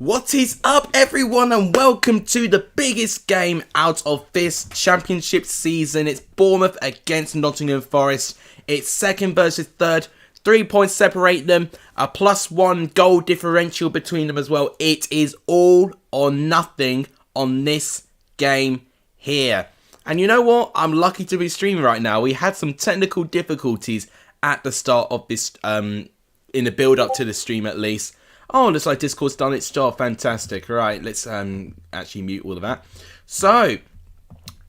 What is up, everyone, and welcome to the biggest game out of this championship season. It's Bournemouth against Nottingham Forest. It's second versus third. 3 points separate them. A +1 goal differential between them as well. It is all or nothing on this game here. And you know what? I'm lucky to be streaming right now. We had some technical difficulties at the start of this, in the build-up to the stream at least. Oh, looks like Discord's done its job. Fantastic. Right, let's actually mute all of that. So,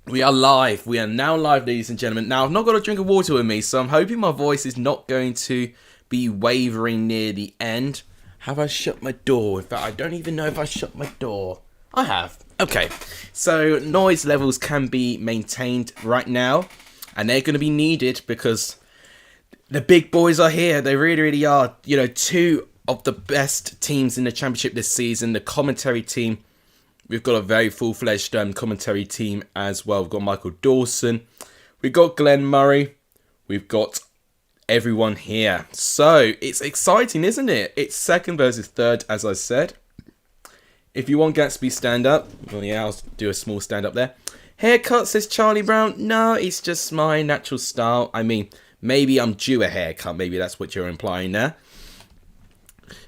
we are live. We are now live, ladies and gentlemen. Now, I've not got a drink of water with me, so I'm hoping my voice is not going to be wavering near the end. Have I shut my door? In fact, I don't even know if I shut my door. I have. Okay, so noise levels can be maintained right now, and they're going to be needed because the big boys are here. They really, really are. You know, two of the best teams in the championship this season. The commentary team, we've got a very full-fledged commentary team as well. We've got Michael Dawson, we've got Glenn Murray, we've got everyone here. So it's exciting, isn't it? It's second versus third, as I said. If you want Gatsby stand up, well, yeah, I'll do a small stand up there. Haircut, says Charlie Brown. No, it's just my natural style. I mean, maybe I'm due a haircut. Maybe that's what you're implying there.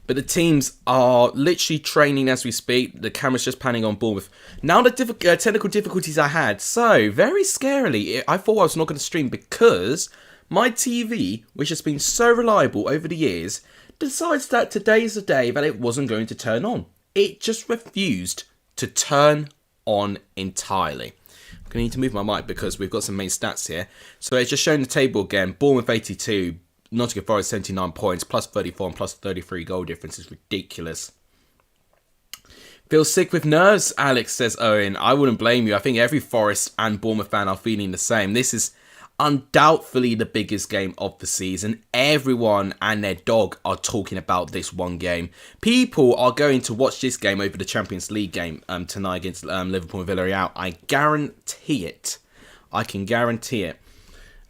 But the teams are literally training as we speak. The camera's just panning on Bournemouth. Now the technical difficulties I had. So, very scarily, I thought I was not going to stream because my TV, which has been so reliable over the years, decides that today is the day that it wasn't going to turn on. It just refused to turn on entirely. I'm going to need to move my mic because we've got some main stats here. So it's just showing the table again. Bournemouth 82. Nottingham Forest 79 points, +34 and +33 goal difference is ridiculous. Feel sick with nerves, Alex, says Owen. I wouldn't blame you. I think every Forest and Bournemouth fan are feeling the same. This is undoubtedly the biggest game of the season. Everyone and their dog are talking about this one game. People are going to watch this game over the Champions League game tonight against Liverpool and Villarreal. I guarantee it. I can guarantee it.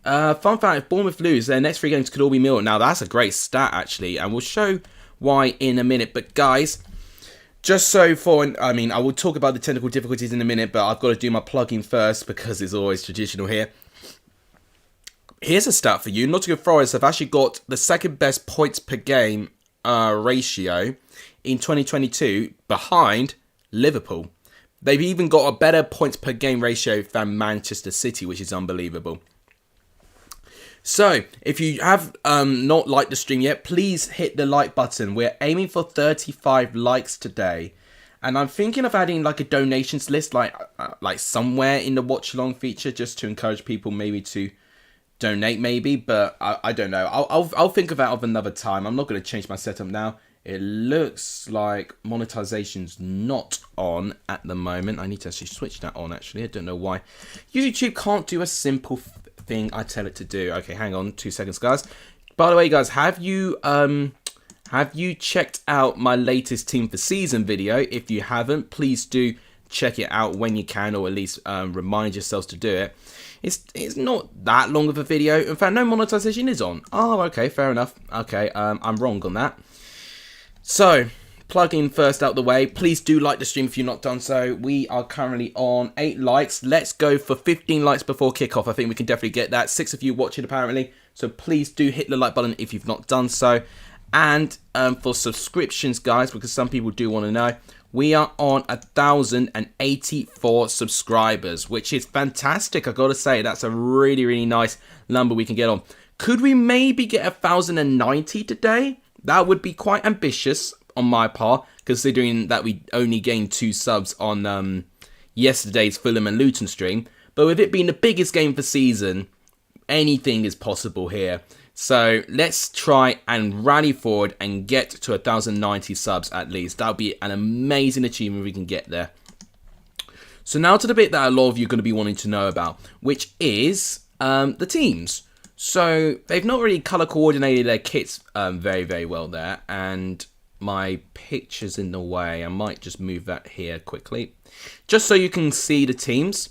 Fun fact, if Bournemouth lose, their next 3 games could all be nil. Now, that's a great stat, actually, and we'll show why in a minute. But, guys, just so I will talk about the technical difficulties in a minute, but I've got to do my plug-in first because it's always traditional here. Here's a stat for you. Nottingham Forest have actually got the second best points per game ratio in 2022 behind Liverpool. They've even got a better points per game ratio than Manchester City, which is unbelievable. So, if you have not liked the stream yet, please hit the like button. We're aiming for 35 likes today. And I'm thinking of adding like a donations list, like somewhere in the Watchalong feature, just to encourage people maybe to donate maybe. But I don't know. I'll think of that of another time. I'm not going to change my setup now. It looks like monetization's not on at the moment. I need to actually switch that on, actually. I don't know why. YouTube can't do a simple thing I tell it to do. Okay, hang on 2 seconds, guys. By the way, guys, have you checked out my latest team for season video? If you haven't, please do check it out when you can, or at least remind yourselves to do it. It's not that long of a video. In fact, no monetization is on. Oh, okay, fair enough. Okay, I'm wrong on that. So, plug-in first out the way. Please do like the stream if you've not done so. We are currently on 8 likes. Let's go for 15 likes before kickoff. I think we can definitely get that. 6 of you watching apparently. So please do hit the like button if you've not done so. And for subscriptions, guys, because some people do want to know, we are on 1,084 subscribers, which is fantastic. I've got to say, that's a really, really nice number we can get on. Could we maybe get 1,090 today? That would be quite ambitious on my part, considering that we only gained 2 subs on yesterday's Fulham and Luton stream. But with it being the biggest game for season, anything is possible here. So let's try and rally forward and get to 1,090 subs at least. That would be an amazing achievement if we can get there. So now to the bit that a lot of you are going to be wanting to know about, which is the teams. So they've not really colour coordinated their kits very, very well there. And my picture's in the way. I might just move that here quickly. Just so you can see the teams.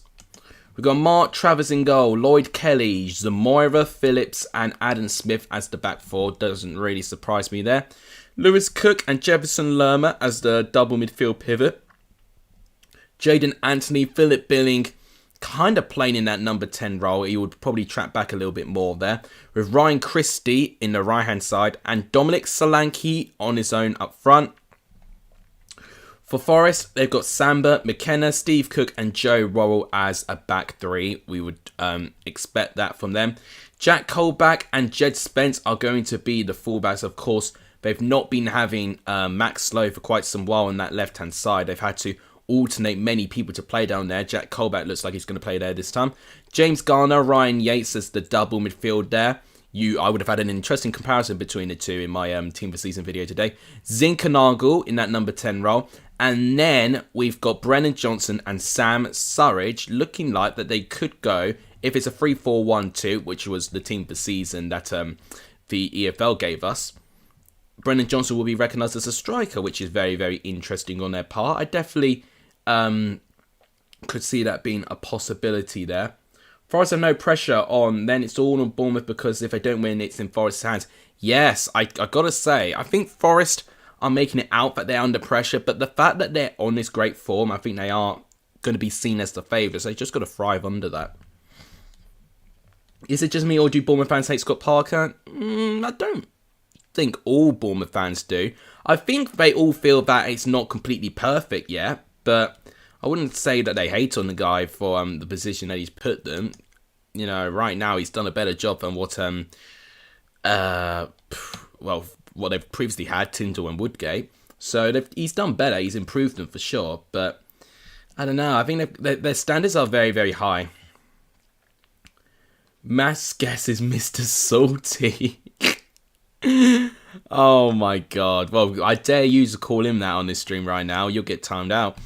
We've got Mark Travers in goal, Lloyd Kelly, Zamora, Phillips and Adam Smith as the back four. Doesn't really surprise me there. Lewis Cook and Jefferson Lerma as the double midfield pivot. Jaden Anthony, Philip Billing, kind of playing in that number 10 role. He would probably track back a little bit more there. With Ryan Christie in the right-hand side and Dominic Solanke on his own up front. For Forest, they've got Samba, McKenna, Steve Cook and Joe Worrell as a back three. We would expect that from them. Jack Colback and Jed Spence are going to be the fullbacks, of course. They've not been having Max Slow for quite some while on that left-hand side. They've had to alternate many people to play down there. Jack Colback looks like he's going to play there this time. James Garner, Ryan Yates as the double midfield there. I would have had an interesting comparison between the two in my team for season video today. Zinkernagel in that number 10 role. And then we've got Brennan Johnson and Sam Surridge looking like that they could go, if it's a 3-4-1-2, which was the team for season that the EFL gave us. Brennan Johnson will be recognised as a striker, which is very, very interesting on their part. I definitely could see that being a possibility there. Forest have no pressure on, then it's all on Bournemouth because if they don't win, it's in Forest's hands. Yes, I got to say, I think Forest are making it out that they're under pressure, but the fact that they're on this great form, I think they are going to be seen as the favourites. They just got to thrive under that. Is it just me or do Bournemouth fans hate Scott Parker? I don't think all Bournemouth fans do. I think they all feel that it's not completely perfect yet, but I wouldn't say that they hate on the guy for the position that he's put them. You know, right now he's done a better job than what what they've previously had, Tyndall and Woodgate. So he's done better. He's improved them for sure. But I don't know. I think their standards are very, very high. Mass guess is Mr. Salty. Oh my god. Well, I dare you to call him that on this stream right now. You'll get timed out.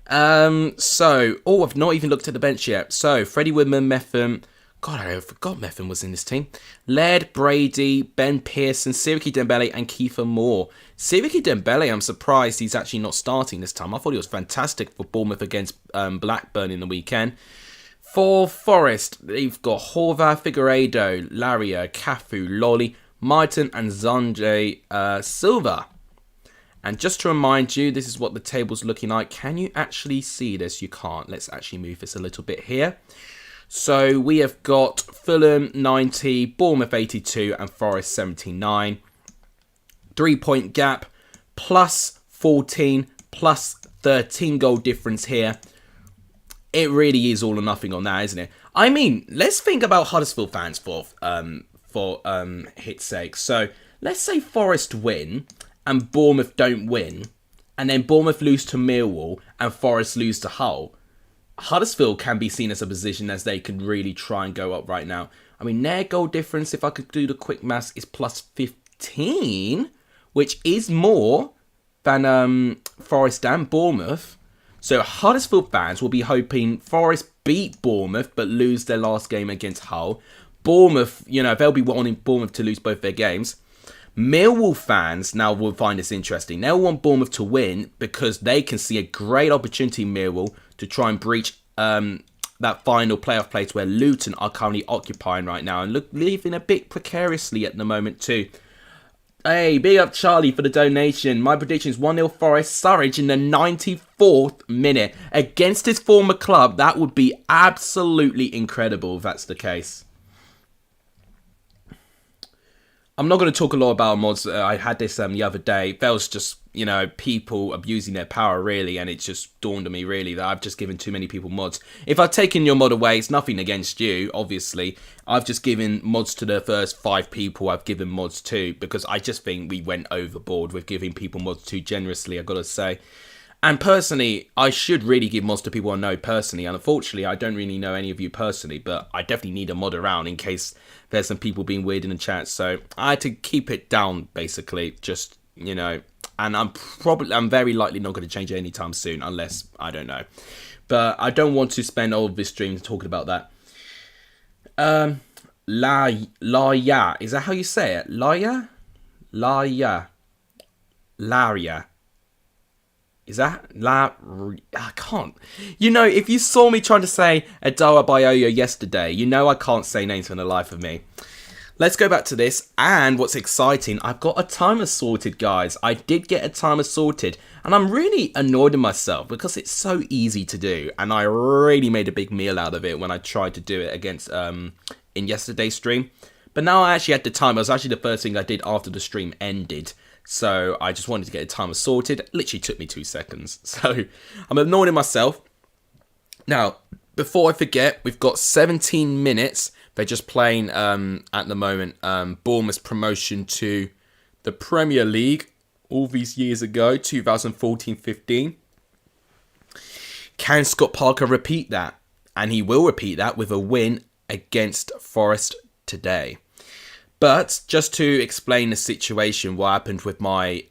I've not even looked at the bench yet. So, Freddie Woodman, Metham. God, I forgot Metham was in this team. Laird, Brady, Ben Pearson, Siriki Dembele, and Kiefer Moore. Siriki Dembele, I'm surprised he's actually not starting this time. I thought he was fantastic for Bournemouth against Blackburn in the weekend. For Forest, they've got Horvath, Figueiredo, Laria, Cafu, Lolly, Martin, and Sanjay Silva. And just to remind you, this is what the table's looking like. Can you actually see this? You can't. Let's actually move this a little bit here. So we have got Fulham 90, Bournemouth 82, and Forest 79. 3-point gap, plus 14, plus 13 goal difference here. It really is all or nothing on that, isn't it? I mean, let's think about Huddersfield fans for hit's sake. So let's say Forest win and Bournemouth don't win, and then Bournemouth lose to Millwall and Forest lose to Hull. Huddersfield can be seen as a position as they can really try and go up right now. I mean, their goal difference, if I could do the quick maths, is plus 15, which is more than Forest and Bournemouth. So Huddersfield fans will be hoping Forest beat Bournemouth but lose their last game against Hull. Bournemouth, they'll be wanting Bournemouth to lose both their games. Millwall fans now will find this interesting. They'll want Bournemouth to win because they can see a great opportunity in Millwall to try and breach that final playoff place where Luton are currently occupying right now and living a bit precariously at the moment too. Hey, big up Charlie for the donation. My prediction is 1-0 Forest. Surridge in the 94th minute against his former club. That would be absolutely incredible if that's the case. I'm not going to talk a lot about mods. I had this the other day. That was just, people abusing their power, really. And it just dawned on me, really, that I've just given too many people mods. If I've taken your mod away, it's nothing against you, obviously. I've just given mods to the first 5 people I've given mods to. Because I just think we went overboard with giving people mods too generously, I've got to say. And personally, I should really give mods to people I know personally. And unfortunately, I don't really know any of you personally. But I definitely need a mod around in case there's some people being weird in the chat. So I had to keep it down, basically. Just, and I'm very likely not going to change it anytime soon. Unless, I don't know. But I don't want to spend all of this stream talking about that. Laria. Is that how you say it? Laria? Laria. Is that I can't. If you saw me trying to say Adoa Bayoyo yesterday, I can't say names for the life of me. let's go back to this. And what's exciting, I've got a timer sorted, guys. I did get a timer sorted. And I'm really annoyed at myself because it's so easy to do. And I really made a big meal out of it when I tried to do it against in yesterday's stream. But now I actually had the timer. It was actually the first thing I did after the stream ended. So I just wanted to get a timer sorted. It literally took me 2 seconds. So I'm annoyed at myself. Now, before I forget, we've got 17 minutes. They're just playing at the moment Bournemouth's promotion to the Premier League all these years ago, 2014-15. Can Scott Parker repeat that? And he will repeat that with a win against Forest today. But just to explain the situation, what happened with my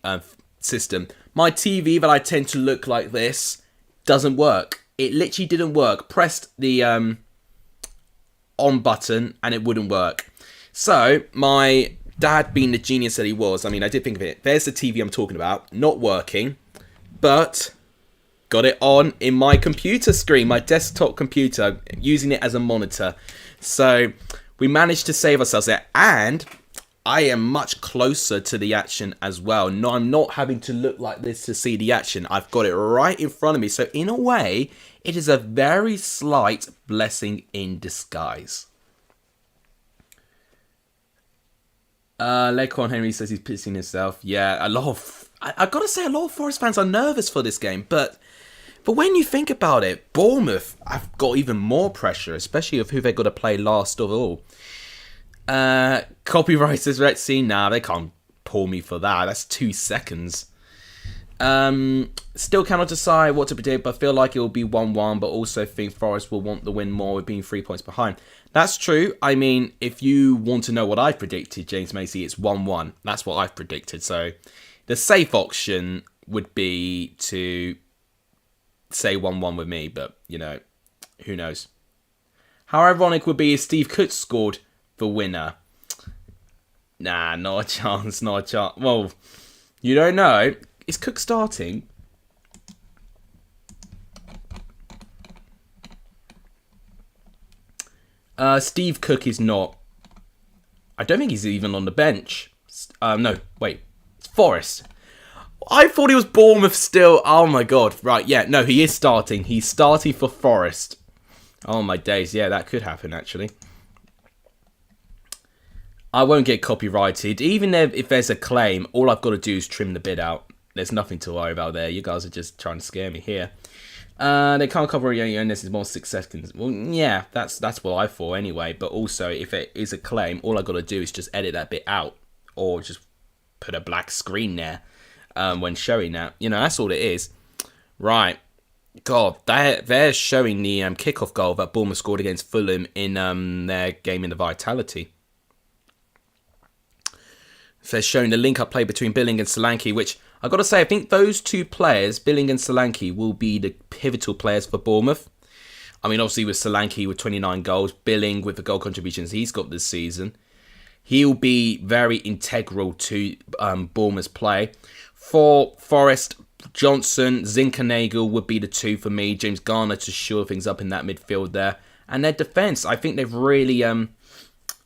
system, my TV that I tend to look like this doesn't work. It literally didn't work. Pressed the on button and it wouldn't work. So my dad, being the genius that he was, I mean, I did think of it. There's the TV I'm talking about, not working, but got it on in my computer screen, my desktop computer, using it as a monitor. So we managed to save ourselves there, and I am much closer to the action as well. No, I'm not having to look like this to see the action. I've got it right in front of me. So in a way, it is a very slight blessing in disguise. Leghorn Henry says he's pissing himself. Yeah, I've got to say, a lot of Forest fans are nervous for this game. But when you think about it, Bournemouth have got even more pressure, especially of who they've got to play last of all. Copyright says, let's see. Nah, they can't pull me for that. That's 2 seconds. Still cannot decide what to predict, but feel like it will be 1-1, but also think Forest will want the win more with being 3 points behind. That's true. I mean, if you want to know what I've predicted, James Macy, it's 1-1. That's what I've predicted. So the safe option would be to say 1-1 with me, but, you know, who knows. How ironic would be if Steve Cook scored the winner. Nah, not a chance, not a chance. Well, you don't know. Is Cook starting? Steve Cook is not. I don't think he's even on the bench. No, wait. It's Forest. I thought he was Bournemouth still. Oh my god. Right, yeah. No, he is starting. He's starting for Forest. Oh my days. Yeah, that could happen actually. I won't get copyrighted. Even if there's a claim, all I've got to do is trim the bit out. There's nothing to worry about there. You guys are just trying to scare me here. They can't cover it unless it's more 6 seconds. Well, yeah, that's what I thought anyway. But also, if it is a claim, all I've got to do is just edit that bit out. Or just put a black screen there when showing that. You know, that's all it is. Right. God, they're showing the kickoff goal that Bournemouth scored against Fulham in their game in the Vitality. They're showing the link-up play between Billing and Solanke, which I've got to say, I think those two players, Billing and Solanke, will be the pivotal players for Bournemouth. I mean, obviously with Solanke with 29 goals, Billing with the goal contributions he's got this season, he'll be very integral to Bournemouth's play. For Forest, Johnson, Zinchenko would be the two for me. James Garner to shore things up in that midfield there. And their defence, I think they've really...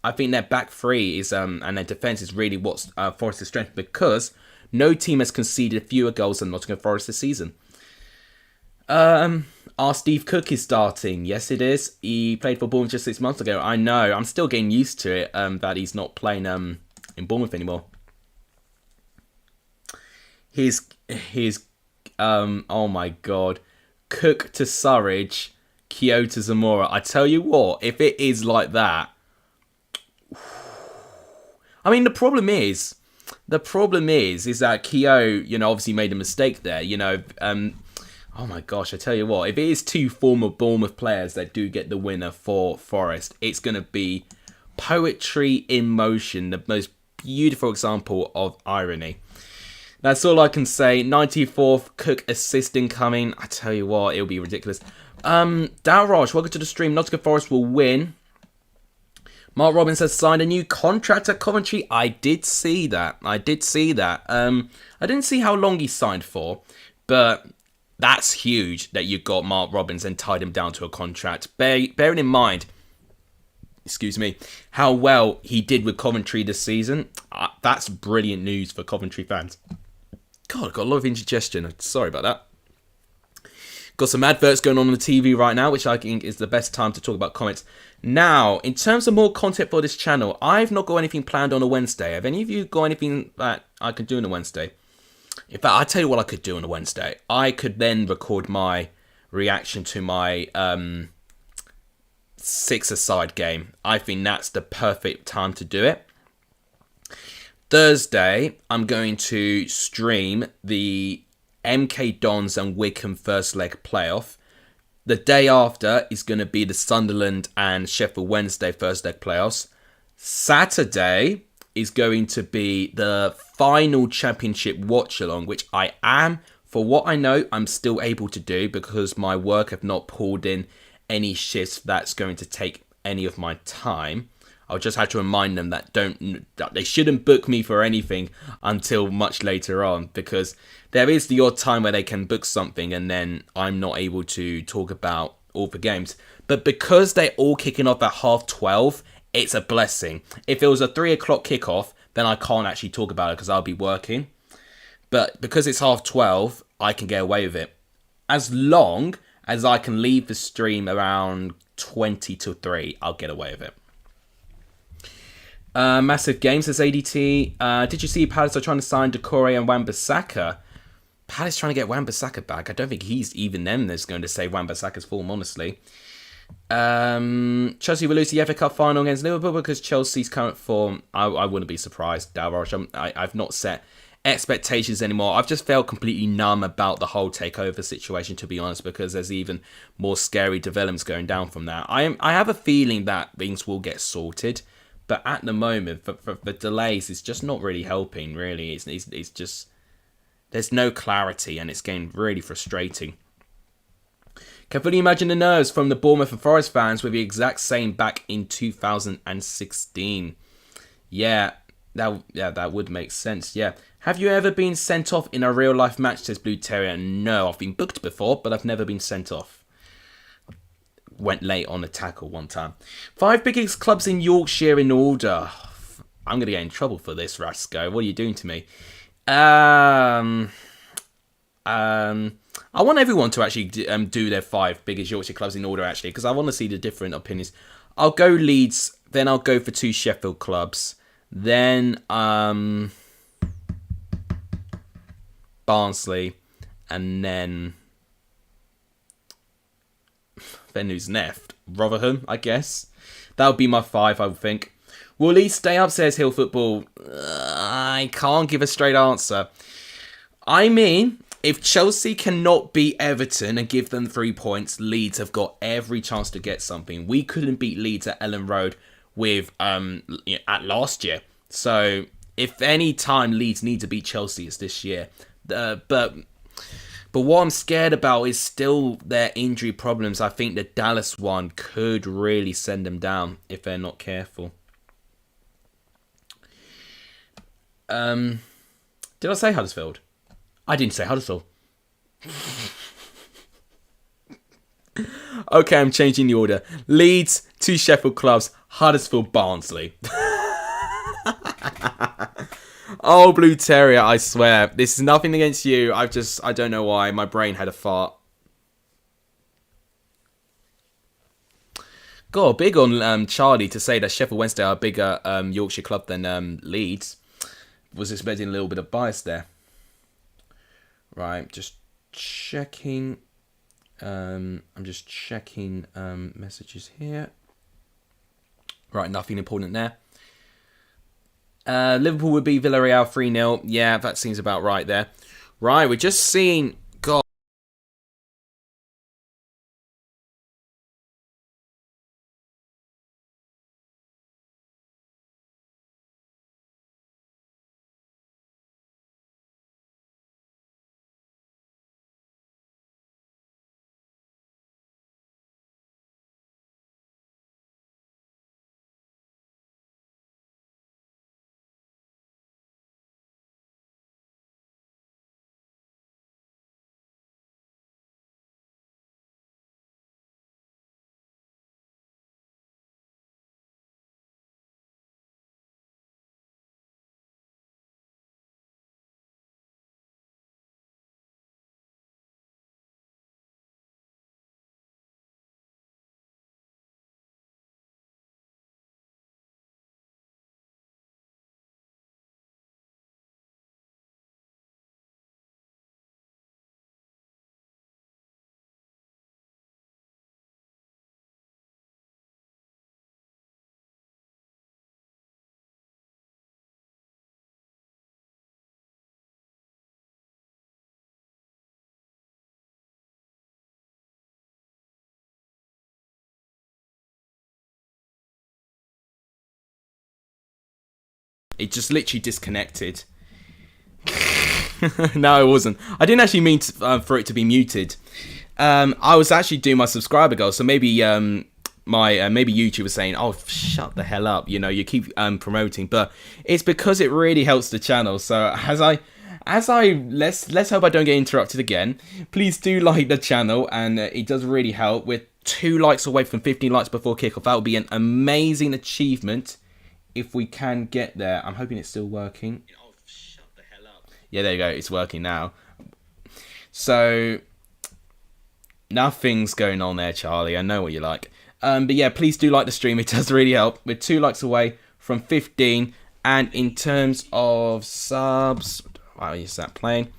I think their back three is and their defence is really what's Forest's strength, because no team has conceded fewer goals than Nottingham Forest this season. Our Steve Cook is starting. Yes, it is. He played for Bournemouth just 6 months ago. I know. I'm still getting used to it that he's not playing in Bournemouth anymore. His oh my god, Cook to Surridge, Kyoto to Zamora. I tell you what, if it is like that. I mean, the problem is that Keogh, you know, obviously made a mistake there. You know, oh my gosh, I tell you what, if it is two former Bournemouth players that do get the winner for Forest, it's going to be poetry in motion, the most beautiful example of irony. That's all I can say. 94th, Cook assist incoming. I tell you what, it'll be ridiculous. Dalraj, welcome to the stream. Nottingham Forest will win. Mark Robbins has signed a new contract at Coventry. I did see that. I didn't see how long he signed for, but that's huge that you got Mark Robbins and tied him down to a contract. Bearing in mind, excuse me, how well he did with Coventry this season. That's brilliant news for Coventry fans. God, I've got a lot of indigestion. Sorry about that. Got some adverts going on the TV right now, which I think is the best time to talk about comments. Now, in terms of more content for this channel, I've not got anything planned on a Wednesday. Have any of you got anything that I could do on a Wednesday? In fact, I'll tell you what I could do on a Wednesday. I could then record my reaction to my six-a-side game. I think that's the perfect time to do it. Thursday, I'm going to stream the MK Dons and Wickham first leg playoff. The day after is going to be the Sunderland and Sheffield Wednesday first leg playoffs. Saturday is going to be the final championship watch-along, which I am, for what I know, I'm still able to do because my work have not pulled in any shifts that's going to take any of my time. I'll just have to remind them that they shouldn't book me for anything until much later on, because there is the odd time where they can book something and then I'm not able to talk about all the games. But because they're all kicking off at 12:30, it's a blessing. If it was a 3 o'clock kickoff, then I can't actually talk about it because I'll be working. But because it's 12:30, I can get away with it. As long as I can leave the stream around 20 to 3, I'll get away with it. Massive game, says ADT. Did you see Palace are trying to sign Decore and Wan-Bissaka? Palace trying to get Wan-Bissaka back. I don't think he's even them that's going to save Wan-Bissaka's form, honestly. Chelsea will lose the FA Cup final against Liverpool because Chelsea's current form. I wouldn't be surprised, Dalrosh. I've not set expectations anymore. I've just felt completely numb about the whole takeover situation, to be honest, because there's even more scary developments going down from that. I have a feeling that things will get sorted. But at the moment, for the delays, it's just not really helping, really. It's just, there's no clarity and it's getting really frustrating. Can fully imagine the nerves from the Bournemouth and Forest fans with the exact same back in 2016. Yeah, that would make sense, yeah. Have you ever been sent off in a real life match, says Blue Terrier? No, I've been booked before, but I've never been sent off. Went late on a tackle one time. 5 biggest clubs in Yorkshire in order. I'm going to get in trouble for this, Rasco. What are you doing to me? I want everyone to actually do their 5 biggest Yorkshire clubs in order, actually, because I want to see the different opinions. I'll go Leeds, then I'll go for 2 Sheffield clubs, then Barnsley, and then who's left? Rotherham, I guess. That would be my 5, I would think. Will Leeds stay up, says Hill Football? I can't give a straight answer. I mean, if Chelsea cannot beat Everton and give them 3 points, Leeds have got every chance to get something. We couldn't beat Leeds at Ellen Road with at last year. So, if any time Leeds need to beat Chelsea, it's this year. But what I'm scared about is still their injury problems. I think the Dallas one could really send them down if they're not careful. Did I say Huddersfield? I didn't say Huddersfield. Okay, I'm changing the order. Leeds, 2 Sheffield clubs, Huddersfield, Barnsley. Oh, Blue Terrier, I swear. This is nothing against you. I don't know why. My brain had a fart. God, big on Charlie to say that Sheffield Wednesday are a bigger Yorkshire club than Leeds. Was expecting a little bit of bias there. Right, just checking. I'm just checking messages here. Right, nothing important there. Liverpool would beat Villarreal 3-0. Yeah, that seems about right there. Right, we're just seeing It just literally disconnected. No, it wasn't. I didn't actually mean for it to be muted. I was actually doing my subscriber goal, so maybe maybe YouTube was saying, "Oh, shut the hell up," you know, you keep promoting, but it's because it really helps the channel. So let's hope I don't get interrupted again. Please do like the channel, and it does really help. We're 2 likes away from 15 likes before kickoff. That would be an amazing achievement if we can get there. I'm hoping it's still working. Oh, shut the hell up. Yeah, there you go. It's working now. So nothing's going on there, Charlie. I know what you like. But yeah, please do like the stream. It does really help. We're 2 likes away from 15. And in terms of subs, wow, is that playing?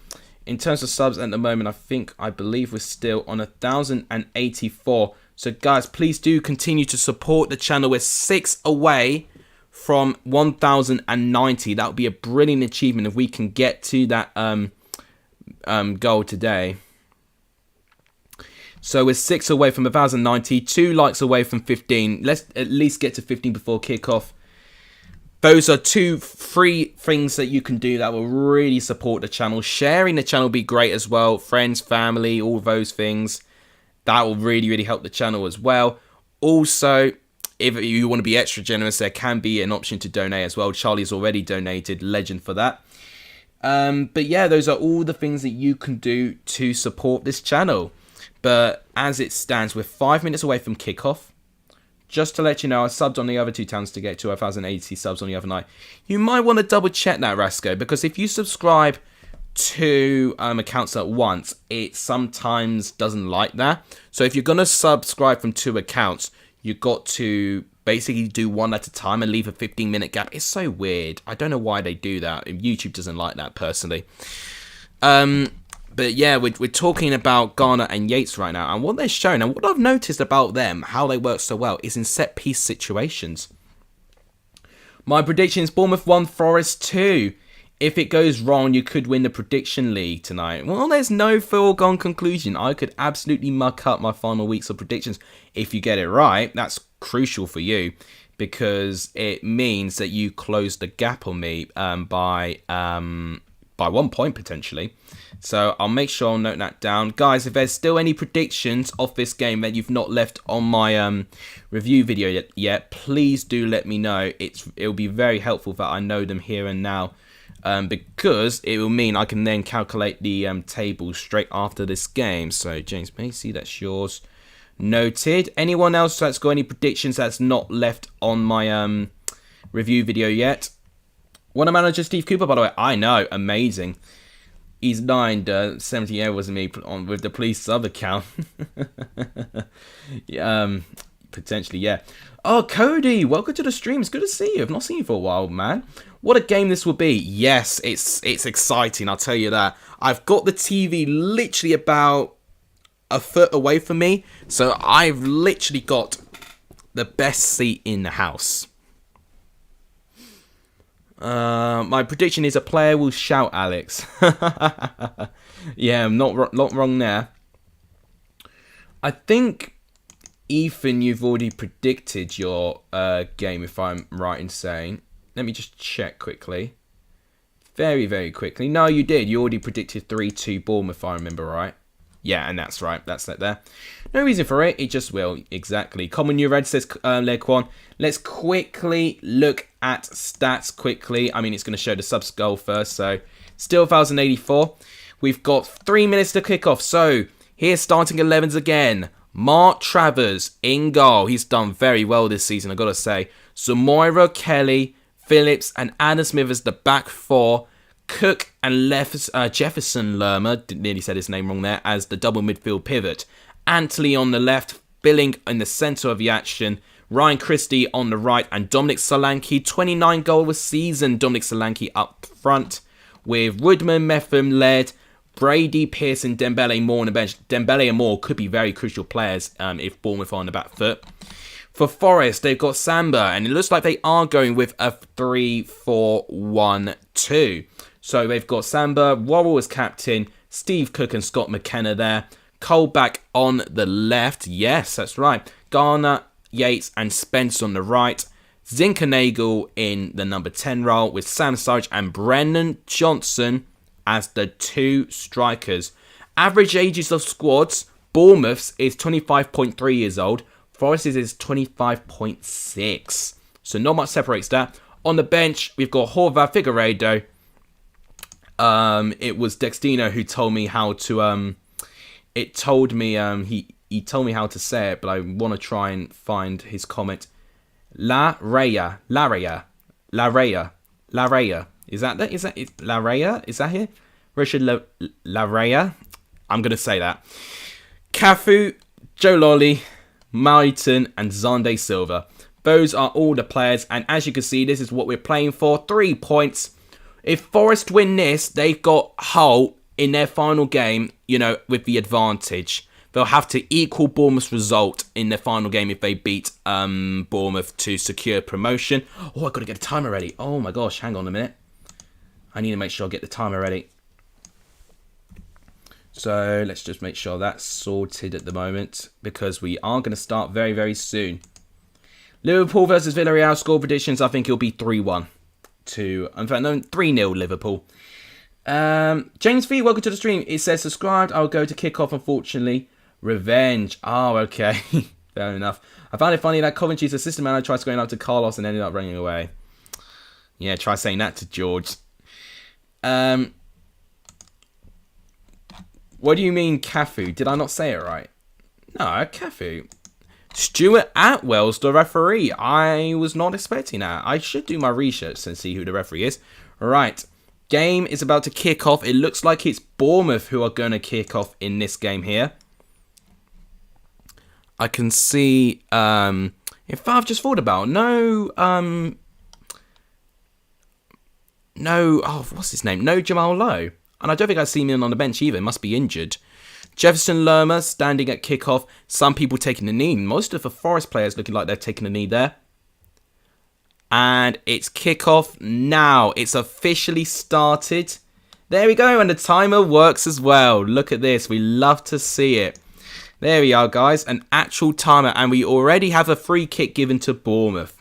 In terms of subs at the moment, I believe we're still on 1,084. So guys, please do continue to support the channel. We're 6 away from 1,090. That would be a brilliant achievement if we can get to that goal today. So we're 6 away from 1,090, 2 likes away from 15. Let's at least get to 15 before kickoff. Those are 2 free things that you can do that will really support the channel. Sharing the channel will be great as well. Friends, family, all those things. That will really, really help the channel as well. Also, if you want to be extra generous, there can be an option to donate as well. Charlie's already donated. Legend for that. But yeah, those are all the things that you can do to support this channel. But as it stands, we're 5 minutes away from kickoff. Just to let you know, I subbed on the other 2 towns to get to 1,080 subs on the other night. You might want to double check that, Rasco, because if you subscribe to accounts at once, it sometimes doesn't like that. So if you're going to subscribe from 2 accounts, you've got to basically do one at a time and leave a 15-minute gap. It's so weird. I don't know why they do that. YouTube doesn't like that, personally. But yeah, we're talking about Garner and Yates right now. And what they're showing, and what I've noticed about them, how they work so well, is in set-piece situations. My prediction is Bournemouth 1, Forest 2. If it goes wrong, you could win the prediction league tonight. Well, there's no foregone conclusion. I could absolutely muck up my final weeks of predictions. If you get it right, that's crucial for you, because it means that you close the gap on me by 1 point potentially. So I'll make sure I'll note that down. Guys, if there's still any predictions of this game that you've not left on my review video yet, please do let me know. It'll be very helpful that I know them here and now, because it will mean I can then calculate the table straight after this game. So James Macy, that's yours. Noted. Anyone else that's got any predictions that's not left on my review video yet? One manager Steve Cooper, by the way. I know, amazing. He's 70 hours with me with the police sub account. Potentially, yeah. Oh, Cody, welcome to the stream. It's good to see you. I've not seen you for a while, man. What a game this will be. Yes, it's exciting, I'll tell you that. I've got the TV literally about a foot away from me, so I've literally got the best seat in the house. My prediction is a player will shout, Alex. Yeah, I'm not wrong there. I think, Ethan, you've already predicted your game, if I'm right in saying. Let me just check quickly. Very, very quickly. No, you did. You already predicted 3-2 Bournemouth, if I remember right. Yeah, and that's right. That's that there. No reason for it. It just will. Exactly. Common New Red says Lequan. Let's quickly look at stats quickly. I mean, it's going to show the subs goal first. So, still 1,084. We've got 3 minutes to kick off. So, here's starting 11s again. Mark Travers in goal. He's done very well this season, I've got to say. Zamoira, Kelly, Phillips, and Adam Smith as the back 4. Cook and Jefferson Lerma, nearly said his name wrong there, as the double midfield pivot. Antley on the left, Billing in the centre of the action. Ryan Christie on the right, and Dominic Solanke, 29 goal a season. Dominic Solanke up front, with Woodman, Metham led, Brady, Pearson, Dembele, Moore on the bench. Dembele and Moore could be very crucial players if Bournemouth are on the back foot. For Forest, they've got Samba, and it looks like they are going with a 3-4-1-2. So they've got Samba, Worrell as captain, Steve Cook and Scott McKenna there. Cole back on the left. Yes, that's right. Garner, Yates and Spence on the right. Zinchenko in the number 10 role with Sam Sarge and Brennan Johnson as the 2 strikers. Average ages of squads, Bournemouth's is 25.3 years old, Forest's is 25.6. So not much separates that. On the bench, we've got Horvath, Figueiredo. It was Dextino who told me how to he told me how to say it, but I want to try and find his comment. La Raya. Is that La Raya? Is that here? Richard La Raya. I'm gonna say that. Cafu, Joe Lolly, Maiton, and Zande Silva. Those are all the players, and as you can see, this is what we're playing for. 3 points. If Forest win this, they've got Hull in their final game, with the advantage. They'll have to equal Bournemouth's result in their final game if they beat Bournemouth to secure promotion. Oh, I've got to get the timer ready. Oh my gosh, hang on a minute. I need to make sure I get the timer ready. So let's just make sure that's sorted at the moment, because we are going to start very, very soon. Liverpool versus Villarreal score predictions. I think it'll be 3-1 to, in fact, no, 3-0 Liverpool. James V, welcome to the stream. It says subscribed. I'll go to kick-off, unfortunately. Revenge. Oh, okay. Fair enough. I found it funny that Coventry's assistant manager tried going out to Carlos and ended up running away. Yeah, try saying that to George. What do you mean, Cafu? Did I not say it right? No, Cafu. Stuart Atwell's the referee. I was not expecting that. I should do my research and see who the referee is. Right. Game is about to kick off. It looks like it's Bournemouth who are going to kick off in this game here. I can see, in fact, I've just thought about, what's his name? No Jamal Lowe. And I don't think I've seen him on the bench either. Must be injured. Jefferson Lerma standing at kickoff. Some people taking the knee. Most of the Forest players looking like they're taking the knee there. And it's kickoff now. It's officially started. There we go. And the timer works as well. Look at this. We love to see it. There we are, guys. An actual timer. And we already have a free kick given to Bournemouth.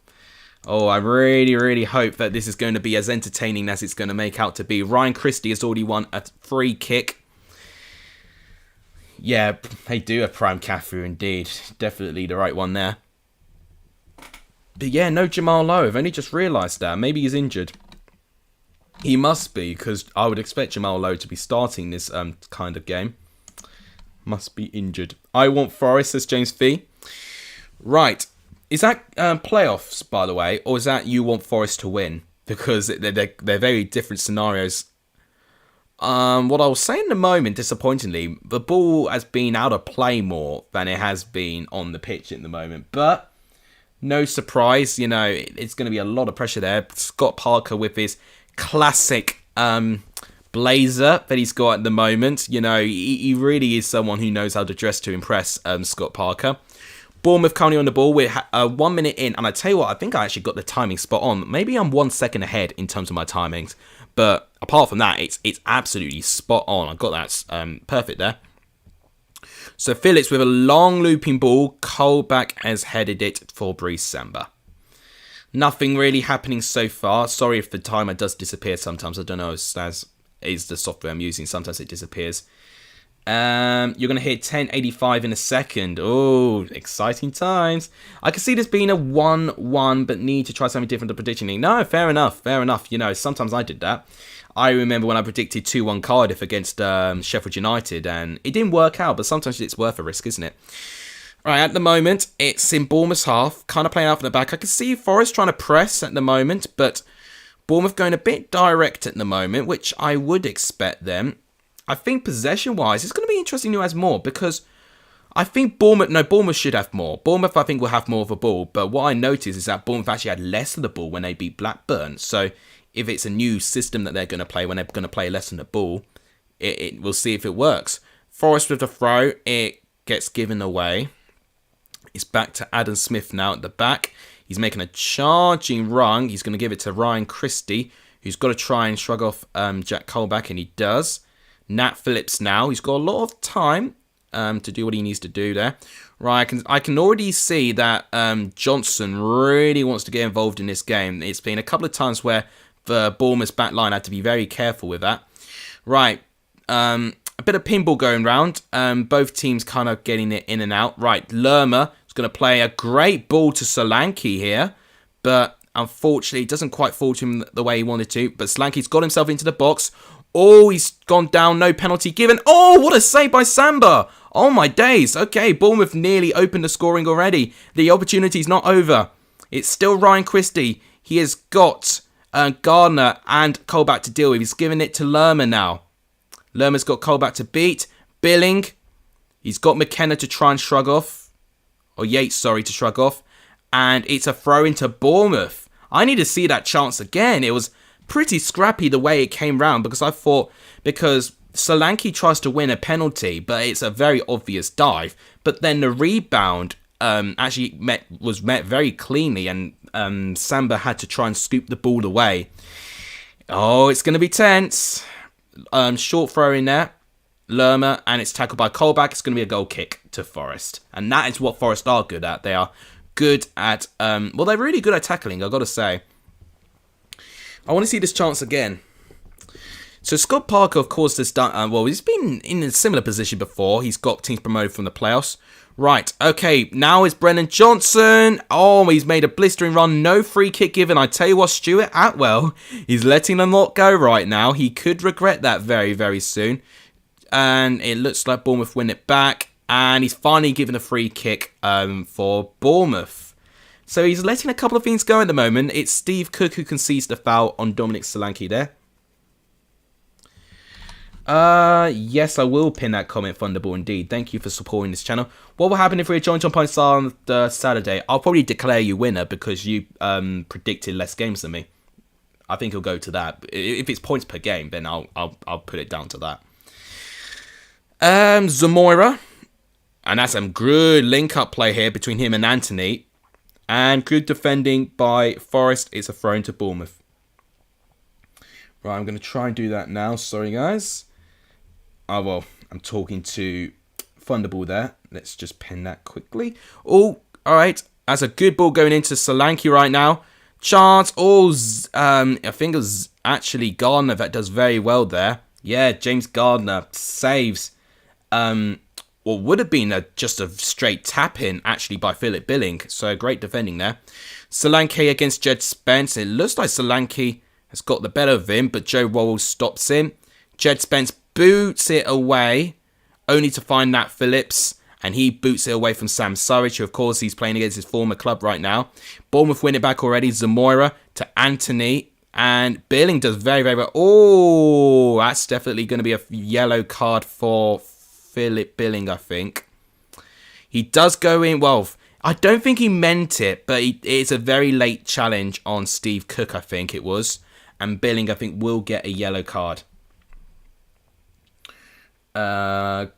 Oh, I really, really hope that this is going to be as entertaining as it's going to make out to be. Ryan Christie has already won a free kick. Yeah, they do have Prime Cafu indeed. Definitely the right one there. But yeah, no Jamal Lowe. I've only just realised that. Maybe he's injured. He must be, because I would expect Jamal Lowe to be starting this kind of game. Must be injured. I want Forest, says James V. Right. Is that playoffs, by the way, or is that you want Forest to win? Because they're very different scenarios. What I was saying in the moment, disappointingly, the ball has been out of play more than it has been on the pitch at the moment. But no surprise, it's going to be a lot of pressure there. Scott Parker with his classic blazer that he's got at the moment. He really is someone who knows how to dress to impress, Scott Parker. Bournemouth currently on the ball. We're 1 minute in, and I tell you what, I think I actually got the timing spot on. Maybe I'm 1 second ahead in terms of my timings, but apart from that, it's absolutely spot on. I got that perfect there. So Phillips with a long looping ball. Colback has headed it for Breeze Samba. Nothing really happening so far. Sorry if the timer does disappear sometimes. I don't know, as is the software I'm using. Sometimes it disappears. You're going to hit 1085 in a second. Oh, exciting times. I can see this being a 1-1, but need to try something different to predicting. No, fair enough. Sometimes I did that. I remember when I predicted 2-1 Cardiff against Sheffield United, and it didn't work out, but sometimes it's worth a risk, isn't it? Right, at the moment, it's in Bournemouth's half, kind of playing out from the back. I can see Forest trying to press at the moment, but Bournemouth going a bit direct at the moment, which I would expect them. I think possession-wise, it's going to be interesting who has more, because I think Bournemouth should have more. Bournemouth, I think, will have more of a ball, but what I noticed is that Bournemouth actually had less of the ball when they beat Blackburn. So if it's a new system that they're going to play, when they're going to play less on the ball, we'll see if it works. Forest with the throw, it gets given away. It's back to Adam Smith now at the back. He's making a charging run. He's going to give it to Ryan Christie, who's got to try and shrug off Jack Colback, and he does. Nat Phillips now. He's got a lot of time. to do what he needs to do there. Right, I can already see that Johnson really wants to get involved in this game. It's been a couple of times where the Bournemouth back line had to be very careful with that. Right, a bit of pinball going round. Both teams kind of getting it in and out. Right, Lerma is going to play a great ball to Solanke here, but unfortunately it doesn't quite fall to him the way he wanted to. But Solanke's got himself into the box. Oh, he's gone down. No penalty given. Oh, what a save by Samba. Oh, my days. Okay, Bournemouth nearly opened the scoring already. The opportunity's not over. It's still Ryan Christie. He has got Gardner and Colback to deal with. He's giving it to Lerma now. Lerma's got Colback to beat. Billing. He's got McKenna to try and shrug off. Or Yates, sorry, to shrug off. And it's a throw into Bournemouth. I need to see that chance again. It was pretty scrappy the way it came round, because I thought, because Solanke tries to win a penalty, but it's a very obvious dive. But then the rebound actually was met very cleanly, and Samba had to try and scoop the ball away. Oh, it's going to be tense. Short throw in there, Lerma, and it's tackled by Colback. It's going to be a goal kick to Forest, and that is what Forest are good at. They are good at, well, they're really good at tackling, I've got to say. I want to see this chance again. So Scott Parker, of course, has done, well, he's been in a similar position before. He's got teams promoted from the playoffs. Right, okay, now it's Brennan Johnson. Oh, he's made a blistering run. No free kick given. I tell you what, Stuart Atwell, he's letting the lot go right now. He could regret that very, very soon. And it looks like Bournemouth win it back. And he's finally given a free kick for Bournemouth. So he's letting a couple of things go at the moment. It's Steve Cook who concedes the foul on Dominic Solanke there. Yes, I will pin that comment, Thunderball, indeed. Thank you for supporting this channel. What will happen if we're joint on points on Saturday? I'll probably declare you winner because you predicted less games than me. I think it'll go to that. If it's points per game, then I'll put it down to that. Zamora. And that's some good link-up play here between him and Anthony. And good defending by Forest. It's a throw into Bournemouth. Right, I'm going to try and do that now. Sorry, guys. Oh, well, I'm talking to Thunderball there. Let's just pin that quickly. Oh, all right. That's a good ball going into Solanke right now. Chance. Oh, I think it was actually Gardner that does very well there. Yeah, James Gardner saves. What would have been just a straight tap-in, actually, by Philip Billing. So, great defending there. Solanke against Jed Spence. It looks like Solanke has got the better of him, but Joe Worrell stops him. Jed Spence boots it away, only to find Nat Phillips, and he boots it away from Sam Surridge, who, of course, he's playing against his former club right now. Bournemouth win it back already. Zamora to Anthony, and Billing does very, very well. Oh, that's definitely going to be a yellow card for Philip Billing, I think. He does go in, well, I don't think he meant it, but it's a very late challenge on Steve Cook, I think it was. And Billing, I think, will get a yellow card. Yeah,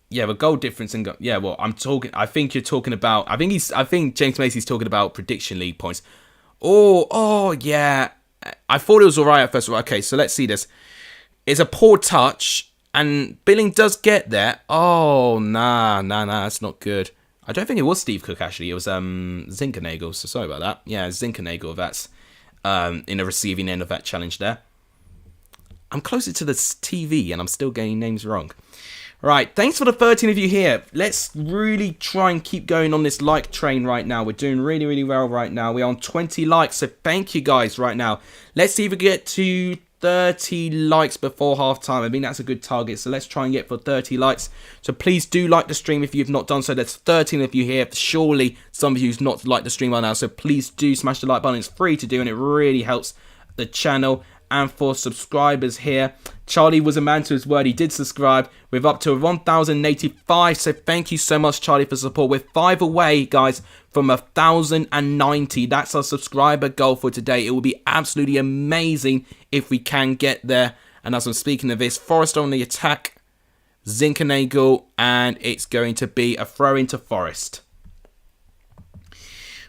but goal difference and yeah, well, I think you're talking about, I think James Macy's talking about prediction league points. Oh, yeah. I thought it was alright at first. Okay, so let's see this. It's a poor touch. And Billing does get there. Oh, nah, that's not good. I don't think it was Steve Cook, actually. It was Zinkernagel, so sorry about that. Yeah, Zinkernagel, that's in the receiving end of that challenge there. I'm closer to the TV, and I'm still getting names wrong. Right, thanks for the 13 of you here. Let's really try and keep going on this like train right now. We're doing really, really well right now. We're on 20 likes, so thank you guys right now. Let's see if we get to 30 likes before half time. I mean, that's a good target, so let's try and get for 30 likes. So please do like the stream if you've not done so. There's 13 of you here. Surely some of you's not liked the stream by now, so please do smash the like button. It's free to do and it really helps the channel. And for subscribers here, Charlie was a man to his word. He did subscribe. We're up to 1,085. So thank you so much, Charlie, for support. We're 5 away, guys, from 1,090. That's our subscriber goal for today. It will be absolutely amazing if we can get there. And as I'm speaking of this, Forest on the attack. Zinkernagel. And it's going to be a throw into Forest.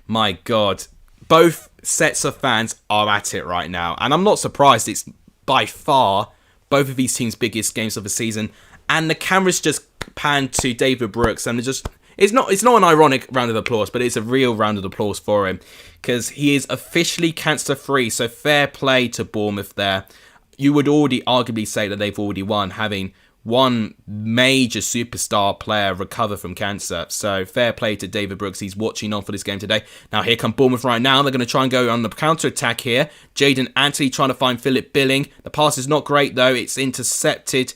My God. Both sets of fans are at it right now. And I'm not surprised. It's by far both of these teams' biggest games of the season. And the camera's just panned to David Brooks, and it's not an ironic round of applause, but it's a real round of applause for him, because he is officially cancer-free. So fair play to Bournemouth there. You would already arguably say that they've already won, having one major superstar player recover from cancer. So fair play to David Brooks. He's watching on for this game today. Now here come Bournemouth right now. They're going to try and go on the counter-attack here. Jaden Anthony trying to find Philip Billing. The pass is not great though. It's intercepted.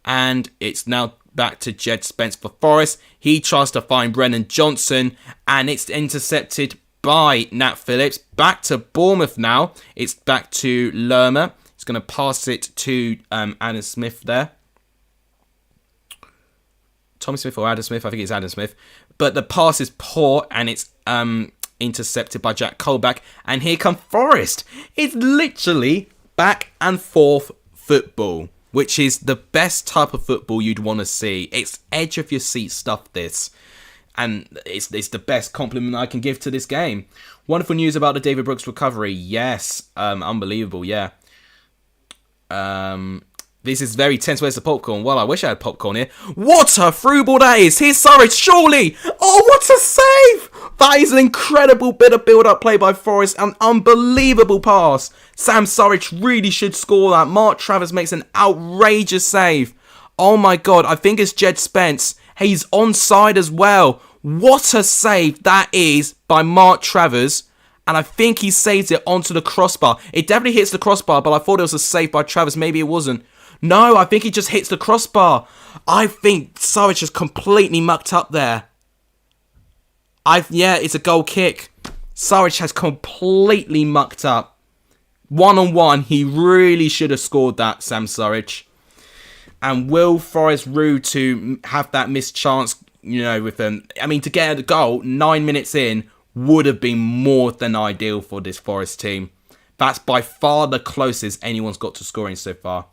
And it's now back to Jed Spence for Forest. He tries to find Brennan Johnson. And it's intercepted by Nat Phillips. Back to Bournemouth now. It's back to Lerma. He's going to pass it to Adam Smith there. Tommy Smith or Adam Smith? I think it's Adam Smith. But the pass is poor and it's intercepted by Jack Colback. And here come Forest. It's literally back and forth football, which is the best type of football you'd want to see. It's edge of your seat stuff, this. And it's the best compliment I can give to this game. Wonderful news about the David Brooks recovery. Yes. Unbelievable, yeah. This is very tense. Where's the popcorn? Well, I wish I had popcorn here. What a through ball that is. Here's Surridge, surely. Oh, what a save. That is an incredible bit of build-up play by Forest. An unbelievable pass. Sam Surridge really should score that. Mark Travers makes an outrageous save. Oh my God, I think it's Jed Spence. He's onside as well. What a save that is by Mark Travers. And I think he saves it onto the crossbar. It definitely hits the crossbar, but I thought it was a save by Travers. Maybe it wasn't. No, I think he just hits the crossbar. I think Surridge is completely mucked up there. Yeah, it's a goal kick. Surridge has completely mucked up. One-on-one, he really should have scored that, Sam Surridge. And will Forest rue to have that missed chance, with them? I mean, to get a goal 9 minutes in would have been more than ideal for this Forest team. That's by far the closest anyone's got to scoring so far.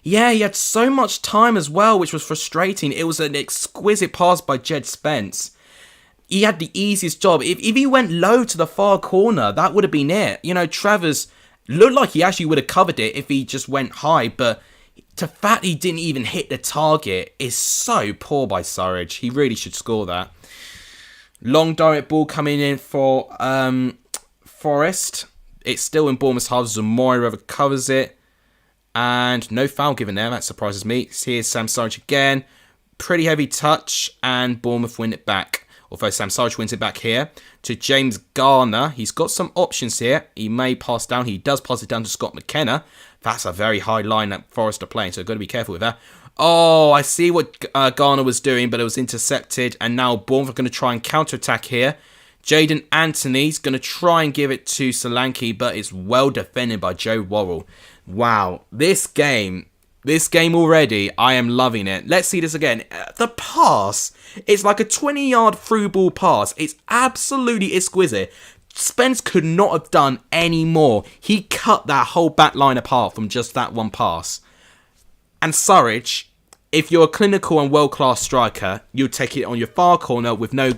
Yeah, he had so much time as well, which was frustrating. It was an exquisite pass by Jed Spence. He had the easiest job. If he went low to the far corner, that would have been it. Travers looked like he actually would have covered it if he just went high, but the fact he didn't even hit the target is so poor by Surridge. He really should score that. Long direct ball coming in for Forest. It's still in Bournemouth's half. Zamora recovers it. And no foul given there. That surprises me. Here's Sam Surridge again. Pretty heavy touch. And Bournemouth win it back. Although Sam Surridge wins it back here to James Garner. He's got some options here. He may pass down. He does pass it down to Scott McKenna. That's a very high line that Forest are playing. So got to be careful with that. Oh, I see what Garner was doing. But it was intercepted. And now Bournemouth are going to try and counter-attack here. Jaden Anthony's going to try and give it to Solanke. But it's well defended by Joe Worrell. Wow, this game already, I am loving it. Let's see this again. The pass, it's like a 20-yard through ball pass. It's absolutely exquisite. Spence could not have done any more. He cut that whole back line apart from just that one pass. And Surridge, if you're a clinical and world-class striker, you'll take it on your far corner with no,